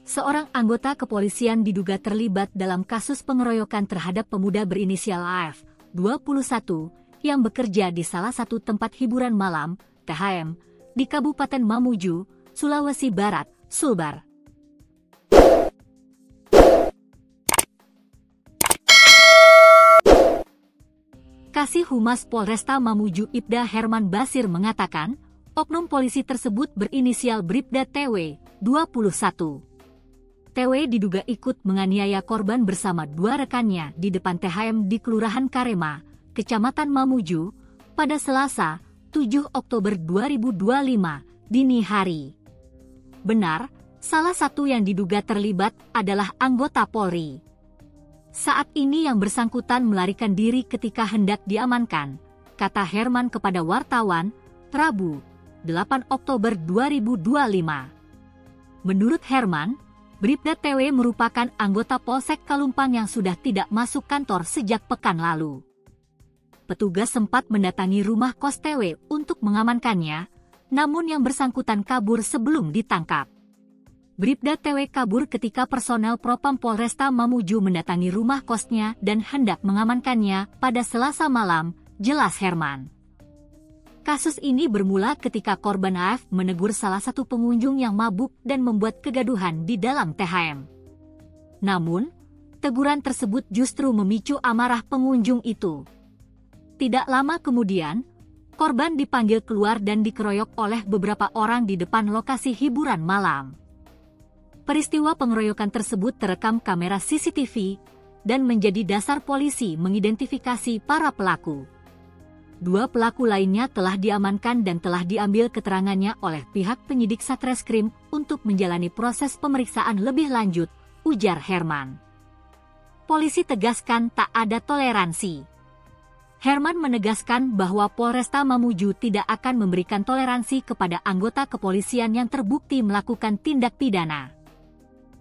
Seorang anggota kepolisian diduga terlibat dalam kasus pengeroyokan terhadap pemuda berinisial AF, 21, yang bekerja di salah satu tempat hiburan malam, THM, di Kabupaten Mamuju, Sulawesi Barat, Sulbar. Kasih Humas Polresta Mamuju Ibda Herman Basir mengatakan, oknum polisi tersebut berinisial Bribda TW, 21. TW diduga ikut menganiaya korban bersama dua rekannya di depan THM di Kelurahan Karema, Kecamatan Mamuju, pada Selasa, 7 Oktober 2025, dini hari. Benar, salah satu yang diduga terlibat adalah anggota Polri. Saat ini yang bersangkutan melarikan diri ketika hendak diamankan, kata Herman kepada wartawan, Rabu, 8 Oktober 2025. Menurut Herman, Bribda TW merupakan anggota Polsek Kalumpang yang sudah tidak masuk kantor sejak pekan lalu. Petugas sempat mendatangi rumah kos TW untuk mengamankannya, namun yang bersangkutan kabur sebelum ditangkap. Bribda TW kabur ketika personel Propam Polresta Mamuju mendatangi rumah kosnya dan hendak mengamankannya pada Selasa malam, jelas Herman. Kasus ini bermula ketika korban AF menegur salah satu pengunjung yang mabuk dan membuat kegaduhan di dalam THM. Namun, teguran tersebut justru memicu amarah pengunjung itu. Tidak lama kemudian, korban dipanggil keluar dan dikeroyok oleh beberapa orang di depan lokasi hiburan malam. Peristiwa pengeroyokan tersebut terekam kamera CCTV dan menjadi dasar polisi mengidentifikasi para pelaku. Dua pelaku lainnya telah diamankan dan telah diambil keterangannya oleh pihak penyidik Satreskrim untuk menjalani proses pemeriksaan lebih lanjut, ujar Herman. Polisi tegaskan tak ada toleransi. Herman menegaskan bahwa Polresta Mamuju tidak akan memberikan toleransi kepada anggota kepolisian yang terbukti melakukan tindak pidana.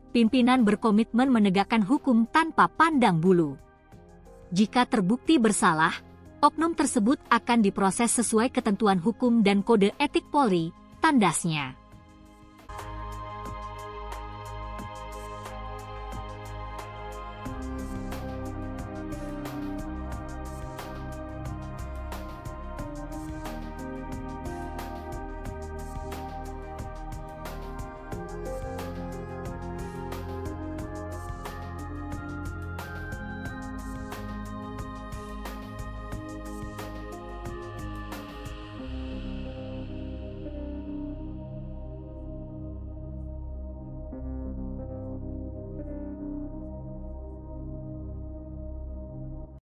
Pimpinan berkomitmen menegakkan hukum tanpa pandang bulu. Jika terbukti bersalah, oknum tersebut akan diproses sesuai ketentuan hukum dan kode etik Polri, tandasnya.